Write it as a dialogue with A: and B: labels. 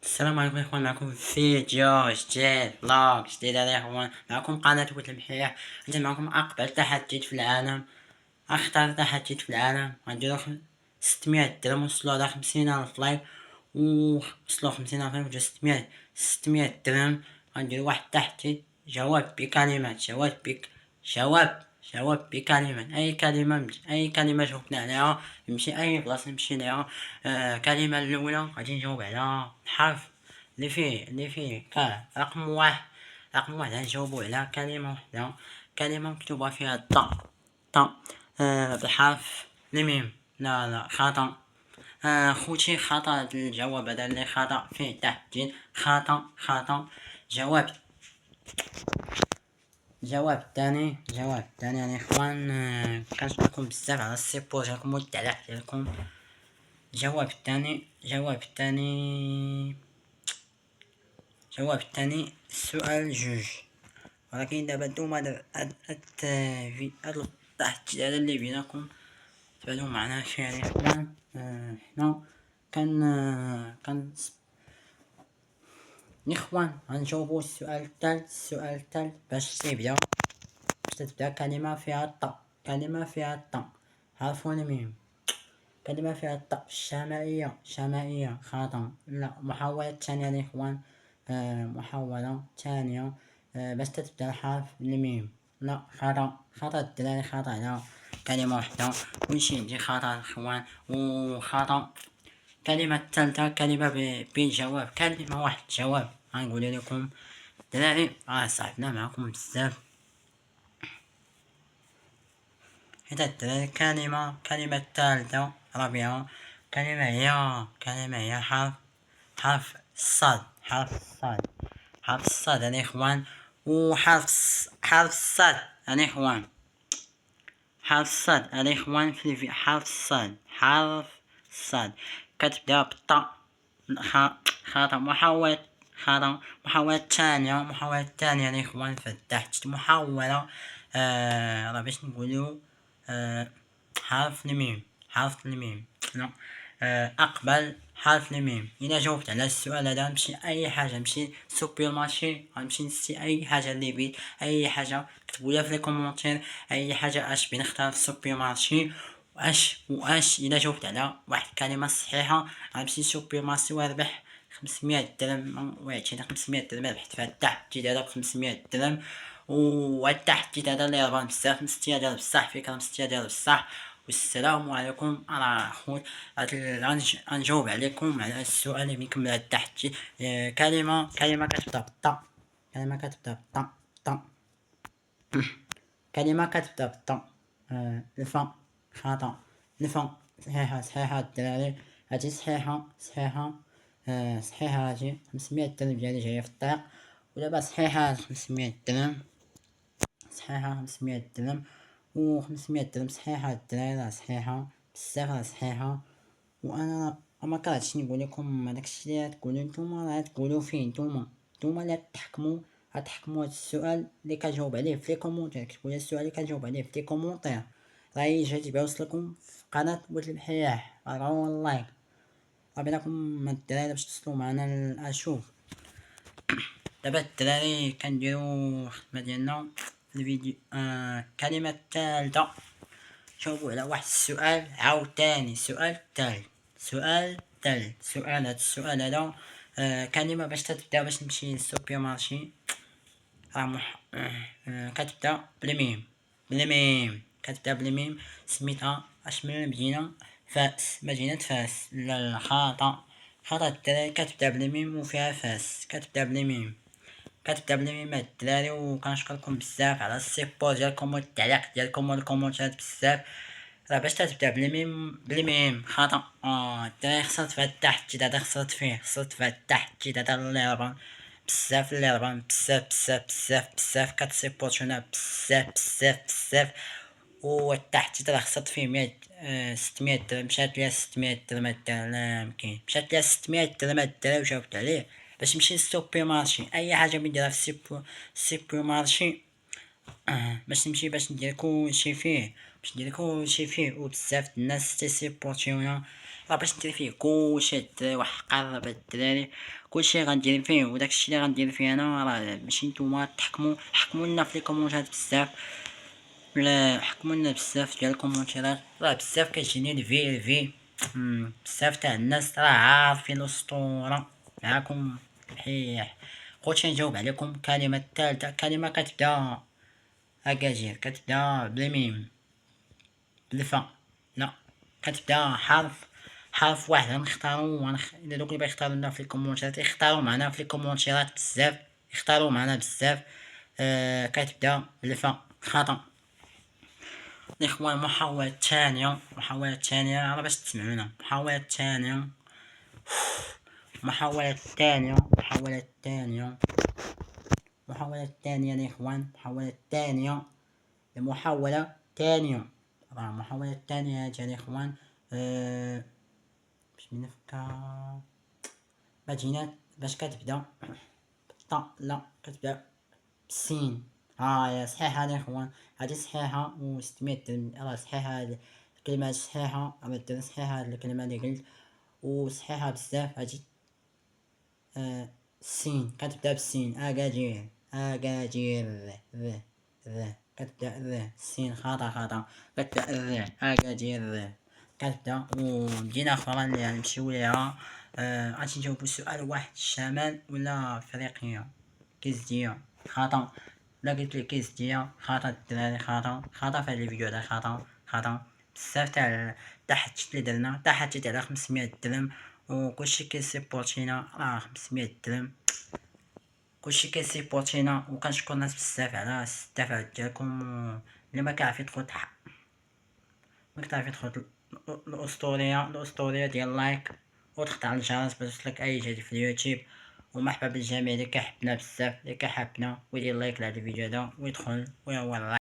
A: السلام عليكم يا اخوان، معكم فيديو جديد، فلوج جديد يا اخوان. معكم قناة ود المحيح. انت معكم اقبل تحدي في العالم، اخطر تحدي في العالم. غنديرو 600 درهم، وصلوا على 50,000 لايك، وصلوا 50,000 لايك، وجا 600 درهم. غنديرو واحد التحدي، جواب بكلمات، جواب بكلمات. اي كلمة جاوبنا عليها نمشي اي بلاصة نمشي ليها. الكلمة الاولى غادي نجاوب على الحرف اللي فيه رقم واحد غنجاوبو على كلمة وحدة، كلمة مكتوبة فيها طا بالحرف الميم. لا خطأ. خوتي خطأ هاد الجواب هذا اللي خطأ فيه تحديد. خطأ. جواب الثاني يا اخوان. كنشكركم بزاف على السيبور ديالكم والدعم ديالكم. الجواب السؤال جوج. ولكن دابا نتوما هاد التحدي هذا اللي بيناكم تبعدو معنا شي يا اخوان. حنا كان الاخوان غنجاوبو السؤال الثالث باش تبدا كلمة فيها الطا، حرف الميم. كلمة فيها الطا. شمائية خطأ. لا، محاولة تانية يا اخوان. محاولة تانية باش تبدا الحرف الميم. لا، خطأ الدراري، خطأ على كلمة وحدة. كلشي عندي خطأ اخوان وخطأ. كلمة الثالثة كلمة بجواب، كلمة واحد جواب. غنقول لكم الدراري صعبنا معكم بزاف. حيت الدراري كلمة الثالثة رابعة كلمة هي حرف الصاد. حرف الصاد يا اخوان. وحرف الصاد يا اخوان. حرف الصاد يا اخوان. حرف الصاد كتبدا بالطاء. خطأ. محاولة تانية يا اخوان. فتحت محاولة. راه باش نقولو حرف الميم. لا. اقبل حرف الميم. الا جاوبت على السؤال هذا نمشي اي حاجه، نمشي سوبر مارشي، غنمشي نشتي اي حاجه اللي بيت، اي حاجه كتبوا لي في لي كومونتير اي حاجه اش بنختار في السوبر مارشي. واش الا جاوبت على واحد الكلمه صحيحه غنمشي سوبر مارشي وربح 500 درهم. وعطيني 500 درهم، ربحت فهاد التحدي هذا ب 500 درهم. وهاد التحدي هذا اللي ربح بزاف، مستيا ديال بصح، فكره مستيا ديال بصح. والسلام عليكم. انا خوت غنجاوب عليكم على السؤال اللي بيكمل هاد التحدي. كلمة كتبدا بالطا. كلمة كتبدا بالطا. الفا خطأ. الفا صحيحة الدراري. هادي صحيحة. هادي 500 درهم ديالي جاية في الطريق. ودابا صحيحة 500 درهم. و500 درهم صحيحة الدراري، راه صحيحة بزاف، راه صحيحة. وانا ما كرهتش نقول لكم هداكشي اللي غتقولوا نتوما، راه تقولوا فيه نتوما اللي غتحكموا هاد السؤال اللي كنجاوب عليه في لي كومونتير. كتبوا لي السؤال اللي كنجاوب عليه في لي كومونتير، راه يجي يوصلكم في قناة ود المحيح. راه اللايك راه بينكم الدراري باش توصلوا معنا اشوف. دابا الدراري كنديرو الخدمة ديالنا الفيديو. كلمة الثالثة جاوبوا على واحد السؤال عاوتاني. سؤال هاد السؤال هذا كلمة باش تبدا باش نمشي للسوبر مارشي. كتبدا بالميم. سميتها اش من المدينة؟ مدينة فاس. لا، خطأ الدراري. كتبدا بالميم وفيها فاس. كتبدا بالميم الدراري. وكنشكركم بزاف على السيبور ديالكم والتعليق ديالكم والكومونتات بزاف. راه باش تبدا بالميم خطأ. الدراري خسرت في هاد التحدي هذا، خسرت في هاد التحدي هذا اللي ربان بزاف كتسيبورتونا بزاف. والتحدي راه خسرت فيه 600 درهم. مشات ليا 600 درهم الدراري. لا مكاين، مشات ليا 600 درهم الدراري وجاوبت عليه باش نمشي للسوبر مارشي. اي حاجه بنديرها في السوبر مارشي باش نمشي باش ندير كلشي فيه وبزاف الناس تيسيبورتيونا. راه باش ندير فيه كلشي الدراري وحقر الدراري كلشي غندير فيه، وداكشي اللي غندير فيه انا راه ماشي نتوما حكموا لنا في لي كومونتات بزاف، ولا حكموا لنا بزاف ديال الكومونتيرات، راه بزاف كتجيني الفي بزاف تاع الناس راه عارفين الاسطوره معاكم الحيح. خوتي نجاوب عليكم. كلمة الثالثة كلمة كتبدا هكاجير، كتبدا بالميم بالفا، لا كتبدا حرف واحد غنختارو الا دوك اللي بيختاروا لنا في الكومونتيرات يختاروا معنا في الكومونتيرات بزاف، يختاروا معنا بزاف. كتبدا بالفا خطأ. الإخوان المحاولة الثانية، راه باش تسمعونا. المحاولة الثانية الإخوان، المحاولة الثانية راه المحاولة الثانية هادي الإخوان. باش نفكر باش كتبدا بالطا، لا كتبدا بالسين. يا صحيحة الإخوان، هادي صحيحة و 600 درهم، راه صحيحة هاد الكلمة صحيحة، راه الدراري صحيحة هاد الكلمة اللي قلت و صحيحة بزاف. هادي السين كتبدا بالسين، أكاجير كتبدا السين خطأ كتبدا أكاجير كتبدا. و مدينة أخرى اللي غنمشيو ليها غادي نجاوبو سؤال واحد، الشمال ولا أفريقيا؟ كيزدية خطأ. لا قلت لك كيزدية خطأ الدراري، خطأ في هاد الفيديو هذا، خطأ بزاف تاع حتى اللي درنا حتى على 500 درهم، وكلشي كيسيبورتينا راه 500 درهم، كلشي كيسيبورتينا، وكنشكر الناس بزاف على التفاعل ديالكم. اللي ما كيعرف يدخل الاسطوريه ديال لايك وتقطع على الجرس باش يوصلك اي جديد في اليوتيوب. ومرحبا بالجميع اللي كيحبنا بزاف، اللي كيحبنا ويدير لايك لهذا الفيديو هذا ويدخل ويوري